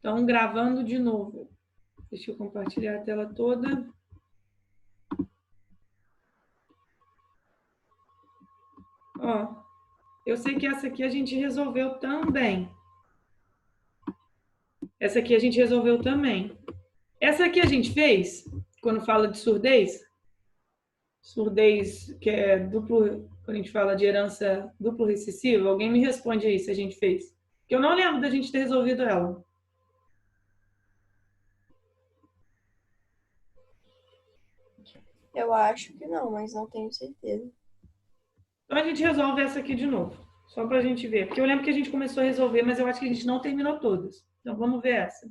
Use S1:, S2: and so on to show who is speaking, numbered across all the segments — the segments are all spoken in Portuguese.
S1: Então, gravando de novo. Deixa eu compartilhar a tela toda. Ó, eu sei que essa aqui a gente resolveu também. Essa aqui a gente resolveu também. Essa aqui a gente fez, quando fala de surdez. Surdez, que é duplo, quando a gente fala de herança duplo recessiva. Alguém me responde aí se a gente fez. Que eu não lembro da gente ter resolvido ela.
S2: Eu acho que não, mas não tenho certeza.
S1: Então a gente resolve essa aqui de novo, só para a gente ver. Porque eu lembro que a gente começou a resolver, mas eu acho que a gente não terminou todas. Então vamos ver essa.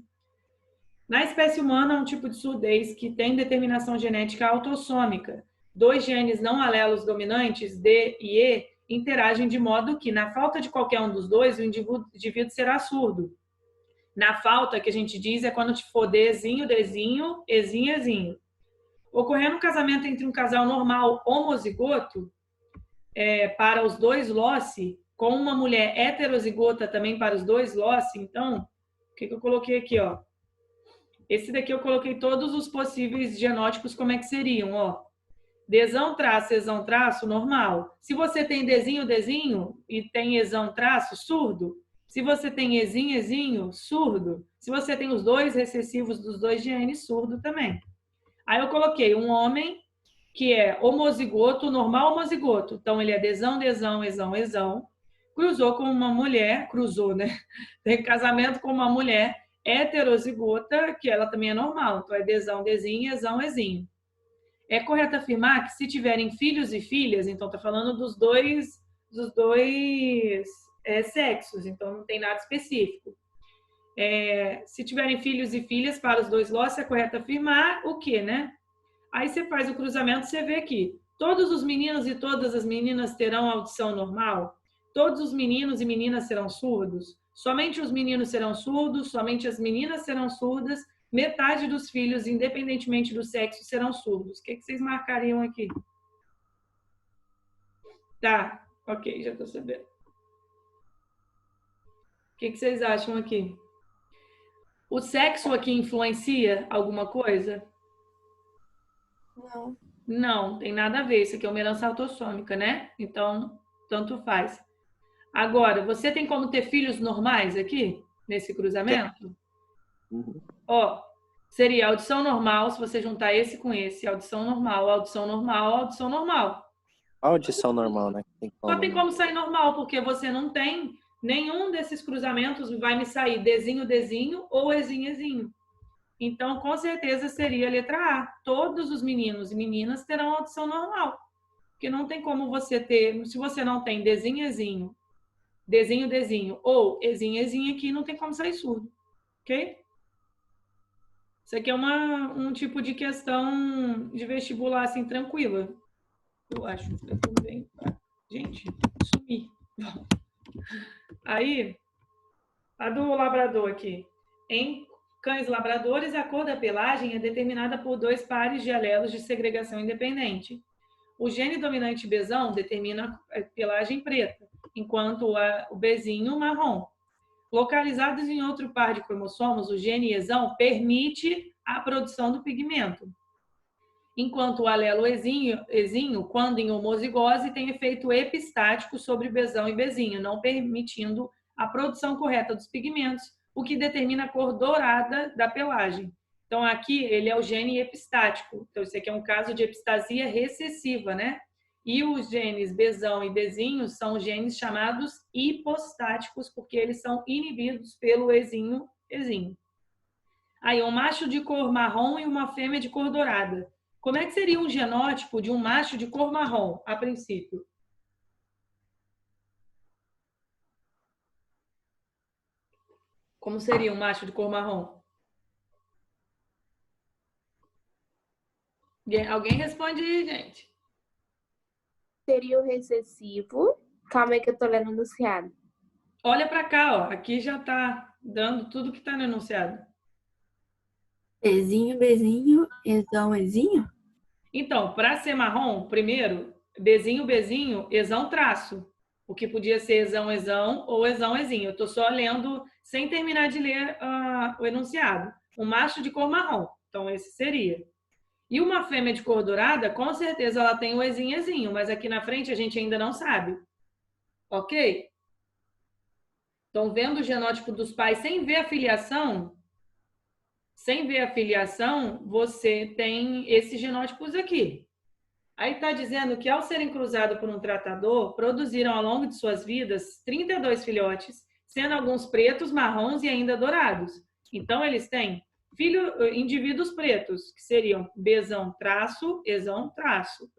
S1: Na espécie humana, há um tipo de surdez que tem determinação genética autossômica. Dois genes não alelos dominantes, D e E, interagem de modo que, na falta de qualquer um dos dois, o indivíduo será surdo. Na falta, que a gente diz, é quando for Dzinho, Dzinho, Ezinho, Ezinho. Ocorrendo um casamento entre um casal normal homozigoto, para os dois loci, com uma mulher heterozigota também para os dois loci, então, o que eu coloquei aqui, ó? Esse daqui eu coloquei todos os possíveis genótipos, como é que seriam, ó. Dzão traço, Ezão traço, normal. Se você tem Dzinho, Dzinho e tem Ezão traço, surdo. Se você tem Ezinho, Ezinho, surdo. Se você tem os dois recessivos dos dois genes, surdo também. Aí eu coloquei um homem que é homozigoto, normal homozigoto. Então ele é Dzão, Dzão, Ezão, Ezão. Cruzou com uma mulher, cruzou, né? Tem casamento com uma mulher heterozigota, que ela também é normal. Então é Dzão, Dzinho, Ezão, Ezinho. É correto afirmar que se tiverem filhos e filhas, então está falando dos dois sexos, então não tem nada específico. Se tiverem filhos e filhas para os dois lotes, é correto afirmar o quê, né? Aí você faz o cruzamento, você vê que todos os meninos e todas as meninas terão audição normal, todos os meninos e meninas serão surdos, somente os meninos serão surdos, somente as meninas serão surdas, metade dos filhos, independentemente do sexo, serão surdos. O que vocês marcariam aqui? Tá, ok, já estou sabendo. O que vocês acham aqui? O sexo aqui influencia alguma coisa?
S2: Não.
S1: Não, tem nada a ver. Isso aqui é uma herança autossômica, né? Então, tanto faz. Agora, você tem como ter filhos normais aqui, nesse cruzamento? Ó, seria audição normal, se você juntar esse com esse, audição normal, audição normal, audição normal.
S3: Audição normal, né?
S1: Só tem como sair normal, porque você não tem nenhum desses cruzamentos, vai me sair Dzinho, Dzinho ou Ezinho, Ezinho. Então, com certeza, seria a letra A. Todos os meninos e meninas terão audição normal. Porque não tem como você ter, se você não tem Dzinho, Ezinho, Dzinho, Dzinho ou Ezinho, Ezinho aqui, não tem como sair surdo. Ok? Isso aqui é um tipo de questão de vestibular, assim, tranquila. Eu acho. Eu também. Gente, sumi. Aí, a do labrador aqui. Em cães labradores, a cor da pelagem é determinada por dois pares de alelos de segregação independente. O gene dominante Bzão determina a pelagem preta, enquanto o Bzinho marrom. Localizados em outro par de cromossomos, o gene Ezão permite a produção do pigmento, enquanto o alelo ezinho, quando em homozigose, tem efeito epistático sobre Bzão e Bzinho, não permitindo a produção correta dos pigmentos, o que determina a cor dourada da pelagem. Então, aqui, ele é o gene epistático. Então, isso aqui é um caso de epistasia recessiva, né? E os genes Bzão e Dzinho são genes chamados hipostáticos, porque eles são inibidos pelo ezinho. Aí, um macho de cor marrom e uma fêmea de cor dourada. Como é que seria um genótipo de um macho de cor marrom, a princípio? Como seria um macho de cor marrom? Alguém responde aí, gente.
S2: Seria o recessivo. Calma aí que eu tô lendo o enunciado.
S1: Olha para cá, ó. Aqui já está dando tudo que está no enunciado.
S4: Ezinho, Bzinho, Ezão, Ezinho?
S1: Então, para ser marrom, primeiro, Bzinho, Bzinho, Ezão traço. O que podia ser exão, exão ou exão, ezinho. Eu estou só lendo sem terminar de ler o enunciado. Um macho de cor marrom. Então, esse seria. E uma fêmea de cor dourada, com certeza ela tem o ezinho, ezinho, mas aqui na frente a gente ainda não sabe. Ok? Então, vendo o genótipo dos pais sem ver a filiação, você tem esses genótipos aqui. Aí está dizendo que, ao serem cruzados por um tratador, produziram ao longo de suas vidas 32 filhotes, sendo alguns pretos, marrons e ainda dourados. Então, eles têm indivíduos pretos, que seriam Bzão, traço, Ezão, traço.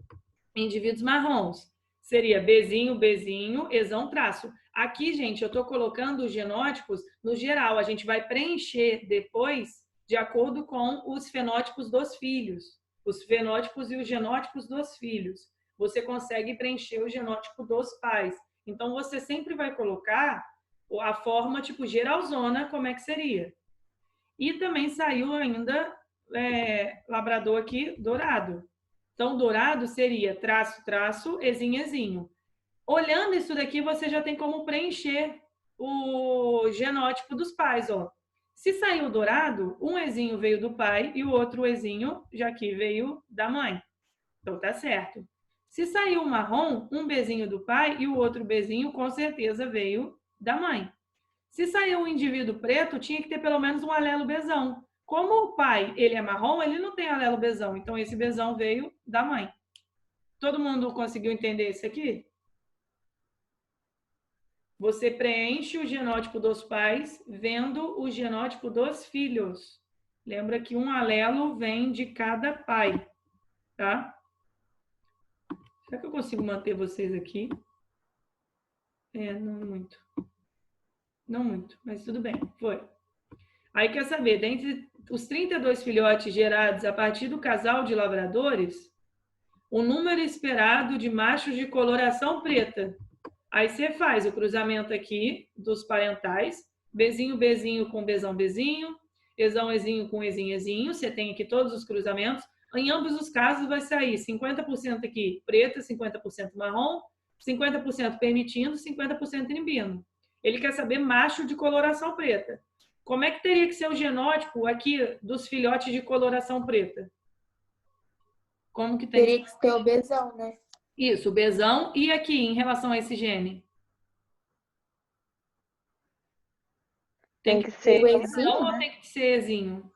S1: Indivíduos marrons, seria Bzinho, Bzinho, Ezão, traço. Aqui, gente, eu estou colocando os genótipos no geral. A gente vai preencher depois de acordo com os fenótipos dos filhos. Os fenótipos e os genótipos dos filhos. Você consegue preencher o genótipo dos pais. Então, você sempre vai colocar a forma, tipo, geralzona, como é que seria. E também saiu ainda labrador aqui, dourado. Então, dourado seria traço, traço, ezinho, ezinho. Olhando isso daqui, você já tem como preencher o genótipo dos pais, ó. Se saiu dourado, um ezinho veio do pai e o outro ezinho já aqui veio da mãe. Então, tá certo. Se saiu marrom, um bezinho do pai e o outro bezinho, com certeza, veio da mãe. Se saiu um indivíduo preto, tinha que ter pelo menos um alelo bezão. Como o pai ele é marrom, ele não tem alelo bezão. Então, esse bezão veio da mãe. Todo mundo conseguiu entender isso aqui? Você preenche o genótipo dos pais vendo o genótipo dos filhos. Lembra que um alelo vem de cada pai, tá? Será que eu consigo manter vocês aqui? Não muito. Não muito, mas tudo bem, foi. Aí quer saber, dentre os 32 filhotes gerados a partir do casal de lavradores, o número esperado de machos de coloração preta. Aí você faz o cruzamento aqui dos parentais, bezinho, bezinho com bezão, bezinho, ezão, ezinho com ezinho, ezinho. Você tem aqui todos os cruzamentos. Em ambos os casos vai sair 50% aqui preta, 50% marrom, 50% permitindo, 50% inibindo. Ele quer saber macho de coloração preta. Como é que teria que ser o genótipo aqui dos filhotes de coloração preta? Como que tem?
S2: Teria que ter o Bzão, né?
S1: Isso, o Bzão. E aqui, em relação a esse gene? Tem que ser
S2: o
S1: Ezão
S2: ezinho,
S1: ou
S2: né?
S1: tem que ser Ezinho?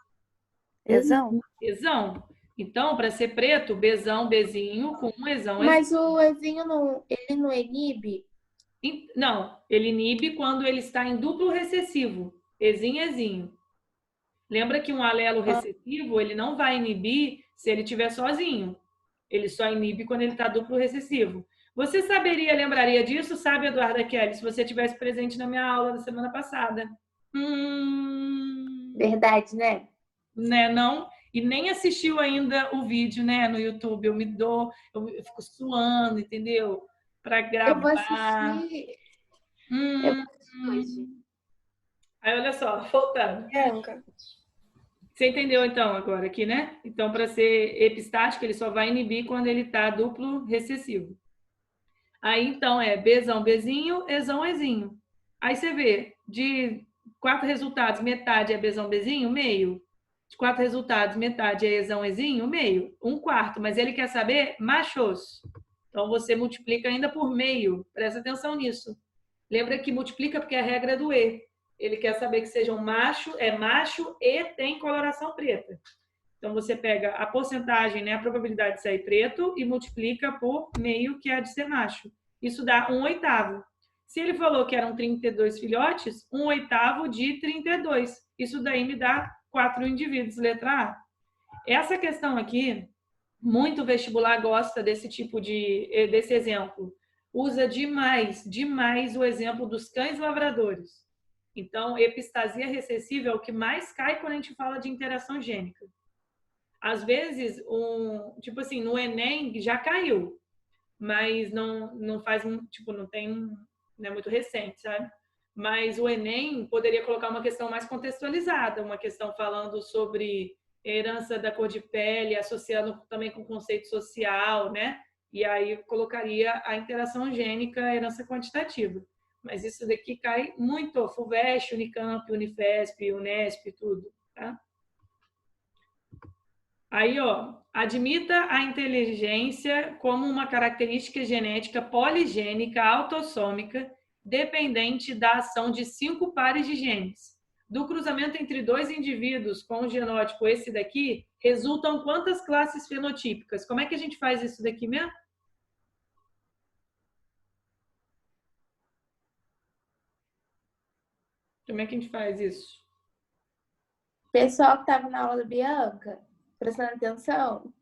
S4: Exão.
S1: Ezão. Então, para ser preto, Bzão, Bezinho com um Ezão.
S2: Mas o ezinho não, ele não inibe?
S1: Não, ele inibe quando ele está em duplo recessivo. Ezinho, Ezinho. Lembra que um alelo recessivo, ele não vai inibir se ele estiver sozinho. Ele só inibe quando ele está duplo recessivo. Você lembraria disso, sabe, Eduarda Kelly, se você estivesse presente na minha aula da semana passada?
S2: Verdade, né?
S1: Né, não? E nem assistiu ainda o vídeo, né, no YouTube. Eu fico suando, entendeu? Para gravar.
S2: Eu vou assistir. Eu vou assistir hoje.
S1: Aí, olha só, voltando.
S2: Branca.
S1: Você entendeu, então, agora aqui, né? Então, para ser epistático, ele só vai inibir quando ele está duplo recessivo. Aí, então, é Bzão, Bezinho, Ezão, Ezinho. Aí você vê, de 4 resultados, metade é Bzão, Bezinho, meio. De 4 resultados, metade é Ezão, Ezinho, meio. 1/4, mas ele quer saber machos. Então, você multiplica ainda por meio. Presta atenção nisso. Lembra que multiplica porque é a regra do E. Ele quer saber que seja um macho, é macho e tem coloração preta. Então, você pega a porcentagem, né, a probabilidade de sair preto e multiplica por meio, que é a de ser macho. Isso dá 1/8. Se ele falou que eram 32 filhotes, 1/8 de 32. Isso daí me dá 4 indivíduos, letra A. Essa questão aqui, muito vestibular gosta desse exemplo. Usa demais o exemplo dos cães lavradores. Então, epistasia recessiva é o que mais cai quando a gente fala de interação gênica. Às vezes, tipo assim, no Enem já caiu, mas não faz, tipo, não é muito recente, sabe? Mas o Enem poderia colocar uma questão mais contextualizada, uma questão falando sobre herança da cor de pele, associando também com conceito social, né? E aí colocaria a interação gênica, a herança quantitativa. Mas isso daqui cai muito, FUVEST, Unicamp, Unifesp, Unesp, tudo, tá? Aí, ó, admita a inteligência como uma característica genética poligênica autossômica dependente da ação de 5 pares de genes. Do cruzamento entre 2 indivíduos com o genótipo esse daqui, resultam quantas classes fenotípicas? Como é que a gente faz isso daqui mesmo? Como é que a gente faz isso?
S2: Pessoal que estava na aula da Bianca, prestando atenção.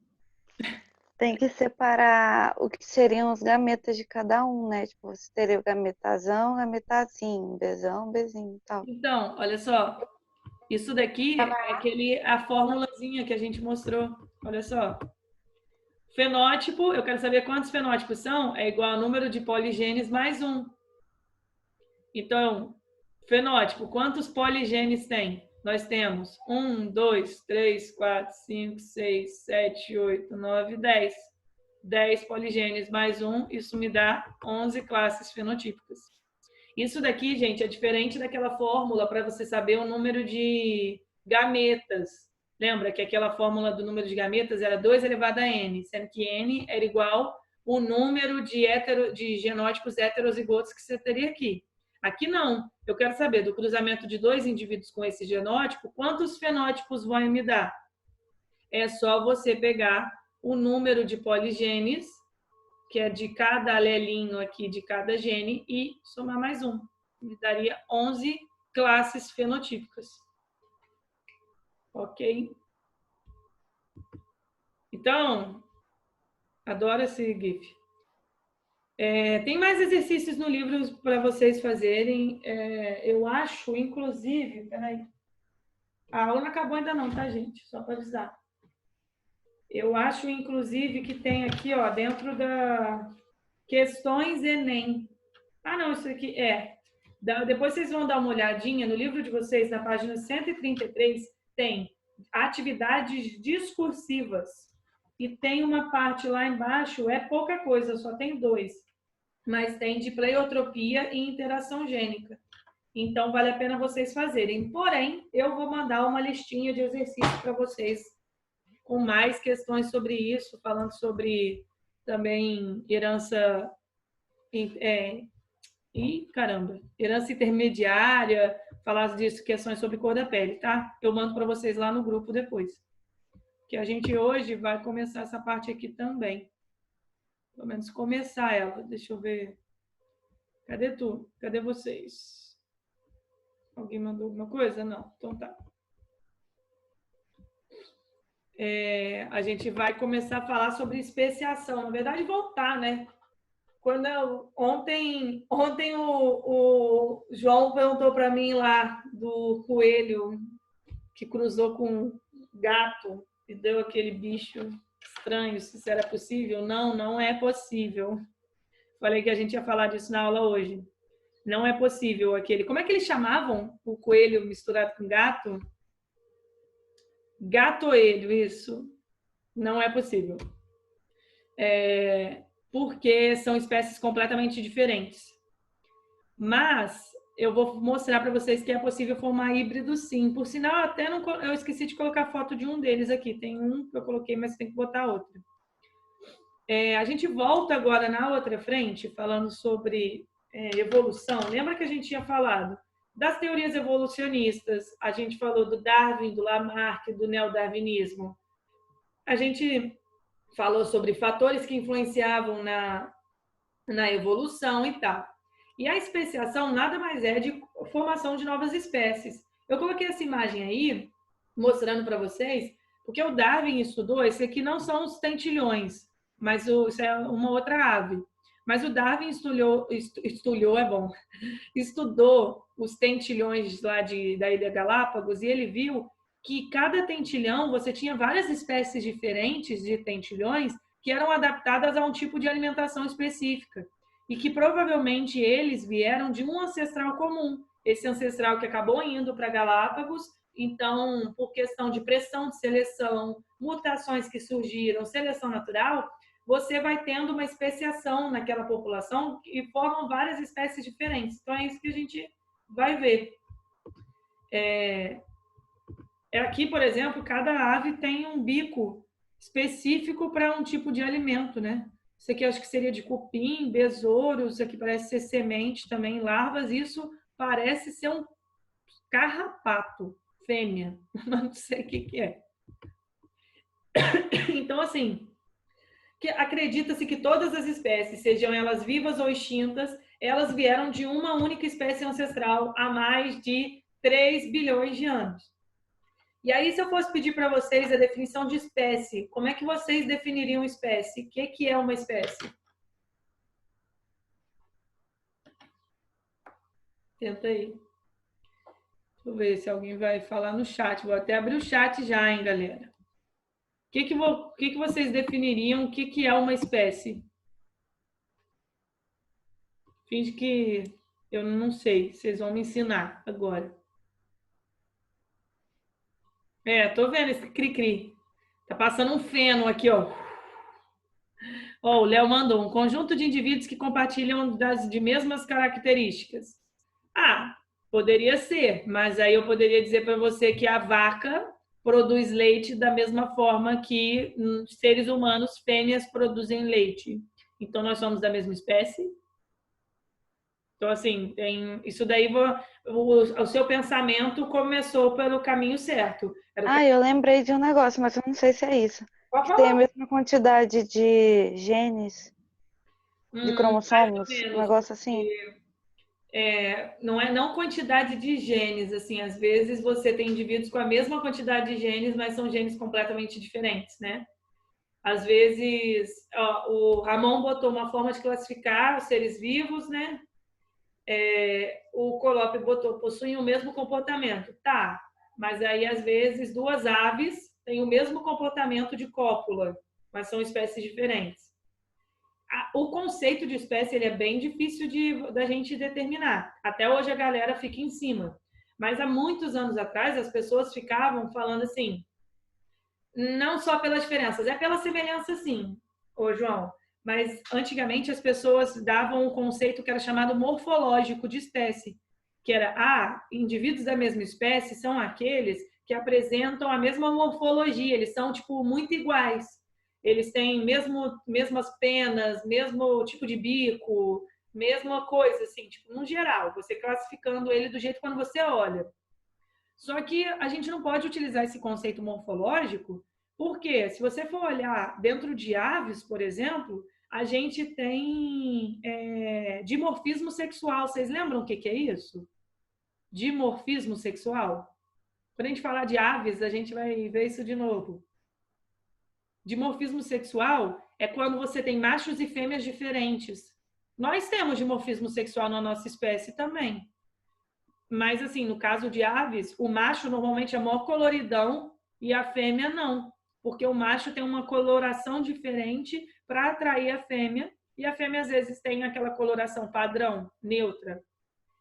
S4: Tem que separar o que seriam os gametas de cada um, né? Tipo, você teria o gametazão, gametazinho, Bzão, Bzinho e tal.
S1: Então, olha só. Isso daqui é a formulazinha que a gente mostrou. Olha só. Fenótipo, eu quero saber quantos fenótipos são, é igual ao número de poligenes mais 1. Então, fenótipo, quantos poligenes tem? Nós temos 1, 2, 3, 4, 5, 6, 7, 8, 9, 10. 10 poligenes mais 1, isso me dá 11 classes fenotípicas. Isso daqui, gente, é diferente daquela fórmula para você saber o número de gametas. Lembra que aquela fórmula do número de gametas era 2 elevado a n, sendo que n era igual o número de genótipos heterozigotos que você teria aqui. Aqui não. Eu quero saber do cruzamento de 2 indivíduos com esse genótipo, quantos fenótipos vão me dar? É só você pegar o número de poligenes, que é de cada alelinho aqui, de cada gene, e somar mais 1. Me daria 11 classes fenotípicas. Ok? Então, adoro esse GIF. Tem mais exercícios no livro para vocês fazerem. Eu acho, inclusive... Peraí. A aula não acabou ainda não, tá, gente? Só para avisar. Eu acho, inclusive, que tem aqui, ó, dentro da questões Enem. Ah, não, isso aqui Depois vocês vão dar uma olhadinha no livro de vocês, na página 133, tem atividades discursivas. E tem uma parte lá embaixo, é pouca coisa, só tem 2. Mas tem de pleiotropia e interação gênica. Então, vale a pena vocês fazerem. Porém, eu vou mandar uma listinha de exercícios para vocês com mais questões sobre isso, falando sobre também herança herança intermediária, falar disso, questões sobre cor da pele, tá? Eu mando para vocês lá no grupo depois. Que a gente hoje vai começar essa parte aqui também. Pelo menos começar ela. Deixa eu ver. Cadê tu? Cadê vocês? Alguém mandou alguma coisa? Não. Então tá. A gente vai começar a falar sobre especiação. Na verdade, voltar, né? Ontem o João perguntou para mim lá do coelho que cruzou com gato e deu aquele bicho estranho, se isso era possível. Não, não é possível. Falei que a gente ia falar disso na aula hoje. Não é possível aquele... Como é que eles chamavam o coelho misturado com gato? Gatoelho, isso. Não é possível. Porque são espécies completamente diferentes. Mas eu vou mostrar para vocês que é possível formar híbridos, sim. Por sinal, eu esqueci de colocar foto de um deles aqui. Tem um que eu coloquei, mas tem que botar outro. A gente volta agora na outra frente, falando sobre evolução. Lembra que a gente tinha falado das teorias evolucionistas? A gente falou do Darwin, do Lamarck, do neodarwinismo. A gente falou sobre fatores que influenciavam na evolução e tal. E a especiação nada mais é de formação de novas espécies. Eu coloquei essa imagem aí, mostrando para vocês, porque o Darwin estudou, esse aqui não são os tentilhões, mas isso é uma outra ave. Mas o Darwin estudou os tentilhões lá da Ilha Galápagos e ele viu que cada tentilhão, você tinha várias espécies diferentes de tentilhões que eram adaptadas a um tipo de alimentação específica e que provavelmente eles vieram de um ancestral comum. Esse ancestral que acabou indo para Galápagos, então, por questão de pressão de seleção, mutações que surgiram, seleção natural, você vai tendo uma especiação naquela população e formam várias espécies diferentes. Então, é isso que a gente vai ver. Aqui, por exemplo, cada ave tem um bico específico para um tipo de alimento, né? Isso aqui acho que seria de cupim, besouro, isso aqui parece ser semente também, larvas. Isso parece ser um carrapato, fêmea, mas não sei o que é. Então, assim, acredita-se que todas as espécies, sejam elas vivas ou extintas, elas vieram de uma única espécie ancestral há mais de 3 bilhões de anos. E aí, se eu fosse pedir para vocês a definição de espécie, como é que vocês definiriam espécie? O que é uma espécie? Tenta aí. Deixa eu ver se alguém vai falar no chat. Vou até abrir o chat já, hein, galera. O que vocês definiriam? O que é uma espécie? Finge que eu não sei. Vocês vão me ensinar agora. Tô vendo esse cri-cri. Tá passando um feno aqui, ó. Ó, o Léo mandou um conjunto de indivíduos que compartilham de mesmas características. Ah, poderia ser, mas aí eu poderia dizer para você que a vaca produz leite da mesma forma que seres humanos, fêmeas, produzem leite. Então, nós somos da mesma espécie. Então, assim, isso daí, o seu pensamento começou pelo caminho certo.
S4: Eu lembrei de um negócio, mas eu não sei se é isso. Que tem a mesma quantidade de genes, de cromossomos, um negócio assim.
S1: Não quantidade de genes, assim, às vezes você tem indivíduos com a mesma quantidade de genes, mas são genes completamente diferentes, né? Às vezes, o Ramon botou uma forma de classificar os seres vivos, né? O Colópio botou, possuem o mesmo comportamento. Tá, mas aí às vezes duas aves têm o mesmo comportamento de cópula, mas são espécies diferentes. O conceito de espécie ele é bem difícil da gente determinar. Até hoje a galera fica em cima. Mas há muitos anos atrás as pessoas ficavam falando assim, não só pelas diferenças, é pela semelhança sim, ô João. Mas antigamente as pessoas davam um conceito que era chamado morfológico de espécie, que era, indivíduos da mesma espécie são aqueles que apresentam a mesma morfologia, eles são tipo muito iguais. Eles têm mesmas penas, mesmo tipo de bico, mesma coisa, assim, tipo, no geral, você classificando ele do jeito quando você olha. Só que a gente não pode utilizar esse conceito morfológico, porque se você for olhar dentro de aves, por exemplo, a gente tem dimorfismo sexual. Vocês lembram o que é isso? Dimorfismo sexual? Quando a gente falar de aves, a gente vai ver isso de novo. Dimorfismo sexual é quando você tem machos e fêmeas diferentes. Nós temos dimorfismo sexual na nossa espécie também. Mas, assim, no caso de aves, o macho normalmente é maior coloridão e a fêmea não. Porque o macho tem uma coloração diferente para atrair a fêmea e a fêmea, às vezes, tem aquela coloração padrão, neutra.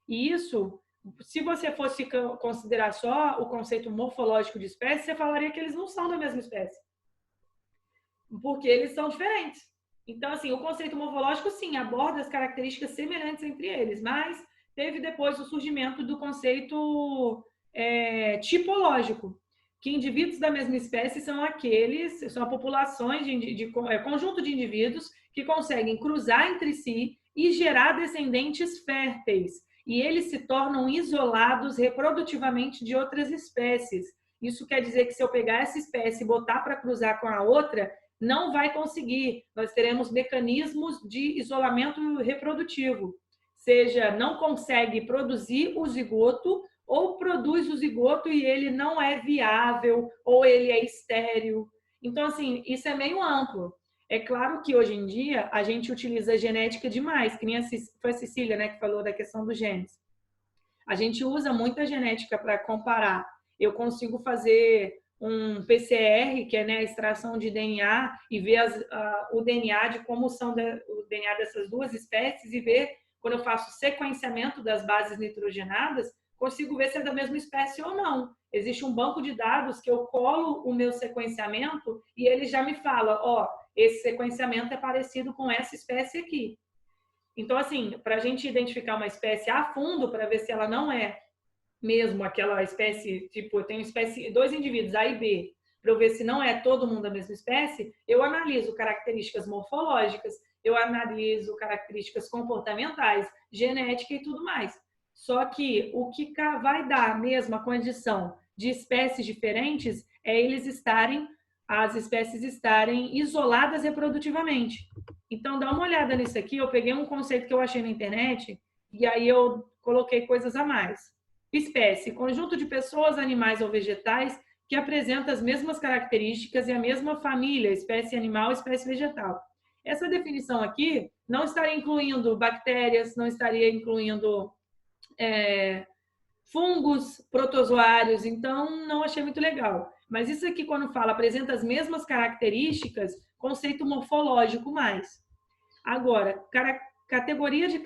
S1: E isso, se você fosse considerar só o conceito morfológico de espécie, você falaria que eles não são da mesma espécie. Porque eles são diferentes. Então, assim, o conceito morfológico, sim, aborda as características semelhantes entre eles, mas teve depois o surgimento do conceito tipológico, que indivíduos da mesma espécie são populações conjunto de indivíduos que conseguem cruzar entre si e gerar descendentes férteis. E eles se tornam isolados reprodutivamente de outras espécies. Isso quer dizer que se eu pegar essa espécie e botar para cruzar com a outra, não vai conseguir. Nós teremos mecanismos de isolamento reprodutivo. Seja, não consegue produzir o zigoto, ou produz o zigoto e ele não é viável, ou ele é estéril. Então, assim, isso é meio amplo. É claro que hoje em dia a gente utiliza genética demais, que nem foi a Cecília, né, que falou da questão dos genes. A gente usa muita genética para comparar. Eu consigo fazer um PCR, que é, né, a extração de DNA, e ver o DNA de como são o DNA dessas duas espécies, e ver, quando eu faço sequenciamento das bases nitrogenadas, consigo ver se é da mesma espécie ou não. Existe um banco de dados que eu colo o meu sequenciamento e ele já me fala, esse sequenciamento é parecido com essa espécie aqui. Então, assim, para a gente identificar uma espécie a fundo, para ver se ela não é mesmo aquela espécie, tipo, eu tenho espécie, 2 indivíduos, A e B, para eu ver se não é todo mundo a mesma espécie, eu analiso características morfológicas, eu analiso características comportamentais, genética e tudo mais. Só que o que vai dar a mesma condição de espécies diferentes é as espécies estarem isoladas reprodutivamente. Então, dá uma olhada nisso aqui. Eu peguei um conceito que eu achei na internet e aí eu coloquei coisas a mais. Espécie, conjunto de pessoas, animais ou vegetais que apresenta as mesmas características e a mesma família, espécie animal, espécie vegetal. Essa definição aqui não estaria incluindo bactérias, não estaria incluindo fungos, protozoários, então não achei muito legal. Mas isso aqui, quando fala apresenta as mesmas características, conceito morfológico mais. Agora, categoria de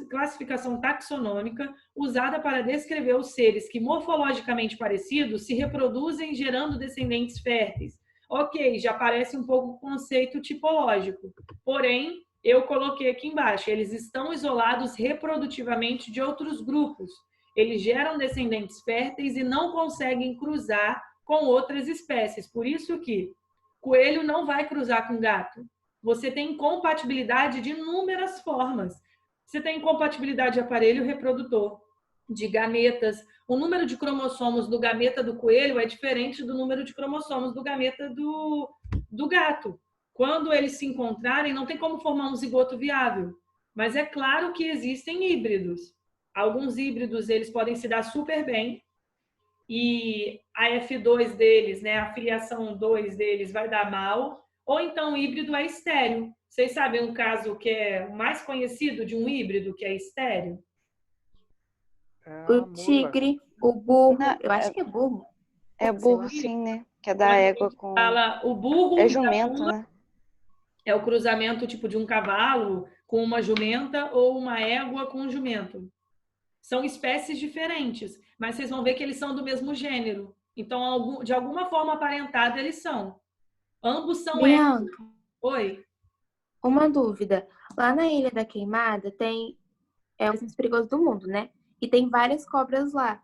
S1: classificação taxonômica usada para descrever os seres que morfologicamente parecidos se reproduzem gerando descendentes férteis. Ok, já parece um pouco o conceito tipológico. Porém, eu coloquei aqui embaixo, eles estão isolados reprodutivamente de outros grupos. Eles geram descendentes férteis e não conseguem cruzar com outras espécies. Por isso que coelho não vai cruzar com gato. Você tem incompatibilidade de inúmeras formas. Você tem incompatibilidade de aparelho reprodutor, de gametas. O número de cromossomos do gameta do coelho é diferente do número de cromossomos do gameta do gato. Quando eles se encontrarem, não tem como formar um zigoto viável. Mas é claro que existem híbridos. Alguns híbridos eles podem se dar super bem. E a F2 deles, né, a filiação 2 deles vai dar mal. Ou então o híbrido é estéril. Vocês sabem um caso que é o mais conhecido de um híbrido que é estéril?
S2: O tigre, o burro. Eu acho que é burro.
S4: É burro, sim, né? Que é da égua com...
S1: O burro
S4: é jumento, né?
S1: É o cruzamento tipo de um cavalo com uma jumenta ou uma égua com um jumento. São espécies diferentes, mas vocês vão ver que eles são do mesmo gênero. Então, de alguma forma aparentada, eles são. Ambos são
S2: Bianca,
S1: Oi?
S2: uma dúvida. Lá na Ilha da Queimada tem... É o mais perigoso do mundo, né? E tem várias cobras lá.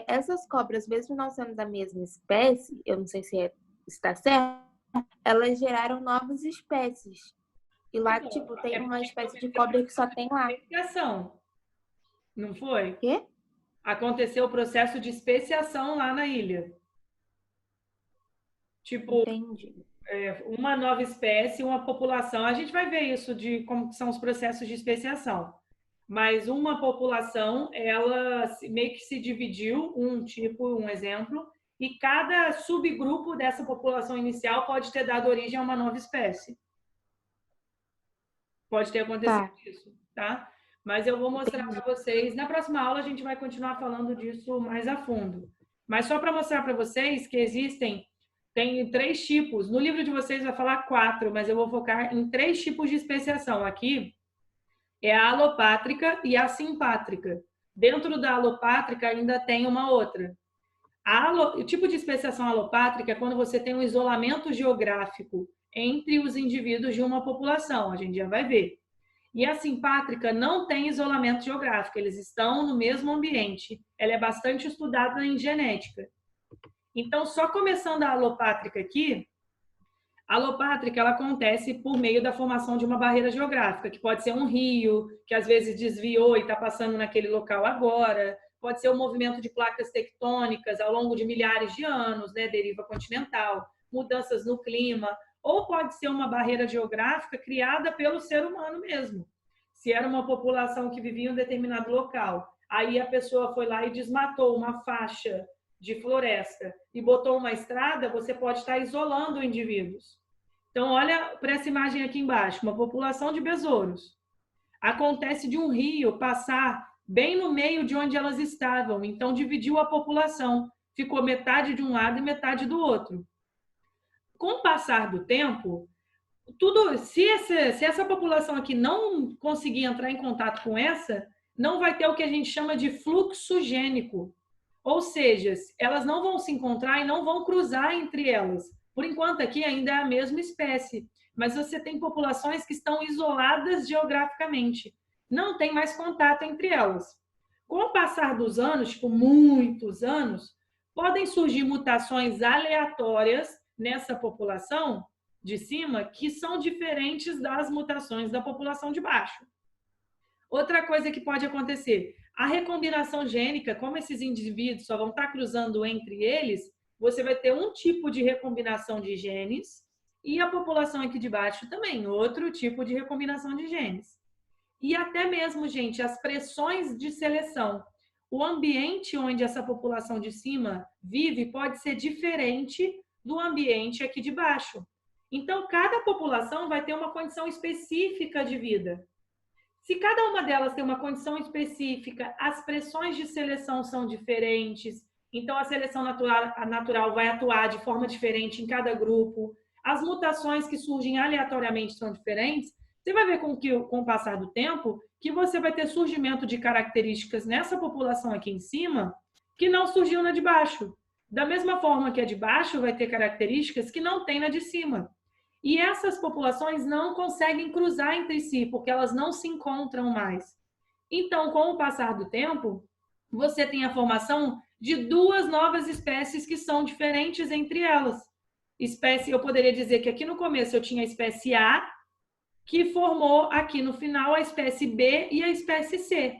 S2: Essas cobras, mesmo não sendo da mesma espécie, eu não sei se está certo, elas geraram novas espécies. E lá, tipo, tem uma espécie de cobra que só tem lá.
S1: Especiação. Não foi?
S2: O quê?
S1: Aconteceu o processo de especiação lá na ilha. Tipo,
S2: Entendi.
S1: uma nova espécie, uma população. A gente vai ver isso de como são os processos de especiação. Mas uma população, ela meio que se dividiu, um exemplo, e cada subgrupo dessa população inicial pode ter dado origem a uma nova espécie. Pode ter acontecido isso, tá? Mas eu vou mostrar para vocês. Na próxima aula a gente vai continuar falando disso mais a fundo. Mas só para mostrar para vocês que tem 3 tipos. No livro de vocês vai falar 4, mas eu vou focar em 3 tipos de especiação. Aqui é a alopátrica e a simpátrica. Dentro da alopátrica ainda tem uma outra. O tipo de especiação alopátrica é quando você tem um isolamento geográfico entre os indivíduos de uma população. A gente já vai ver. E a simpátrica não tem isolamento geográfico, eles estão no mesmo ambiente. Ela é bastante estudada em genética. Então, só começando a alopátrica aqui, a alopátrica ela acontece por meio da formação de uma barreira geográfica, que pode ser um rio, que às vezes desviou e está passando naquele local agora, pode ser o movimento de placas tectônicas ao longo de milhares de anos, né, deriva continental, mudanças no clima, ou pode ser uma barreira geográfica criada pelo ser humano mesmo. Se era uma população que vivia em um determinado local, aí a pessoa foi lá e desmatou uma faixa de floresta e botou uma estrada, você pode estar isolando indivíduos. Então, olha para essa imagem aqui embaixo, uma população de besouros. Acontece de um rio passar bem no meio de onde elas estavam, então dividiu a população, ficou metade de um lado e metade do outro. Com o passar do tempo, se essa população aqui não conseguir entrar em contato com essa, não vai ter o que a gente chama de fluxo gênico. Ou seja, elas não vão se encontrar e não vão cruzar entre elas. Por enquanto, aqui ainda é a mesma espécie. mas você tem populações que estão isoladas geograficamente. Não tem mais contato entre elas. Com o passar dos anos, tipo muitos anos, podem surgir mutações aleatórias nessa população de cima que são diferentes das mutações da população de baixo. Outra coisa que pode acontecer, a recombinação gênica, como esses indivíduos só vão estar cruzando entre eles, você vai ter um tipo de recombinação de genes e a população aqui de baixo também, outro tipo de recombinação de genes. E até mesmo, gente, as pressões de seleção. O ambiente onde essa população de cima vive pode ser diferente do ambiente aqui de baixo. Então, cada população vai ter uma condição específica de vida. Se cada uma delas tem uma condição específica, as pressões de seleção são diferentes, então a seleção natural vai atuar de forma diferente em cada grupo, as mutações que surgem aleatoriamente são diferentes, você vai ver com o passar do tempo que você vai ter surgimento de características nessa população aqui em cima que não surgiu na de baixo. Da mesma forma que a de baixo vai ter características que não tem na de cima. E essas populações não conseguem cruzar entre si, porque elas não se encontram mais. Então, com o passar do tempo, você tem a formação de duas novas espécies que são diferentes entre elas. Eu poderia dizer que aqui no começo eu tinha a espécie A, que formou aqui no final a espécie B e a espécie C.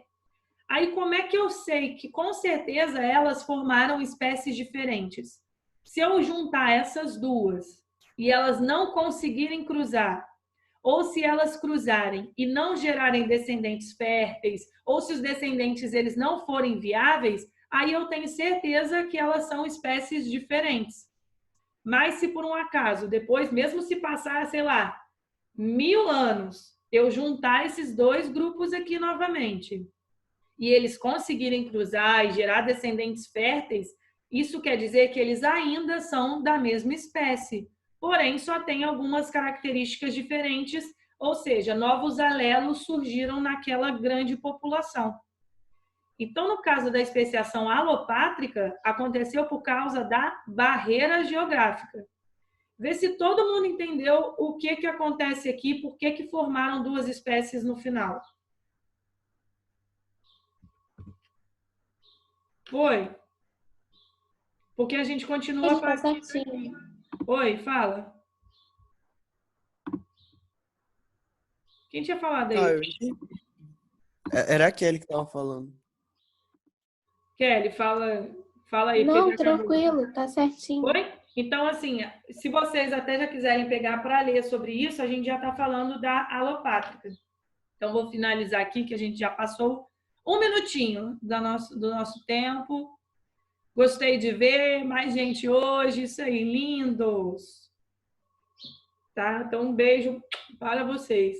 S1: Aí, como é que eu sei que, com certeza, elas formaram espécies diferentes? Se eu juntar essas duas e elas não conseguirem cruzar, ou se elas cruzarem e não gerarem descendentes férteis, ou se os descendentes eles não forem viáveis, aí eu tenho certeza que elas são espécies diferentes. Mas se por um acaso, depois, mesmo se passar, sei lá, 1000 anos, eu juntar esses dois grupos aqui novamente, e eles conseguirem cruzar e gerar descendentes férteis, isso quer dizer que eles ainda são da mesma espécie, porém só tem algumas características diferentes, ou seja, novos alelos surgiram naquela grande população. Então, no caso da especiação alopátrica, aconteceu por causa da barreira geográfica. Vê se todo mundo entendeu o que acontece aqui, por que formaram duas espécies no final. Foi? Porque a gente continua fazendo. Oi, fala. Quem tinha falado aí?
S5: Eu entendi. Era a Kelly que estava falando.
S1: Kelly, fala aí.
S2: Não, tranquilo, tá certinho.
S1: Oi? Então, assim, se vocês até já quiserem pegar para ler sobre isso, a gente já está falando da alopátrica. Então, vou finalizar aqui, que a gente já passou um minutinho do nosso tempo. Gostei de ver, mais gente hoje, isso aí, lindos! Tá? Então, um beijo para vocês.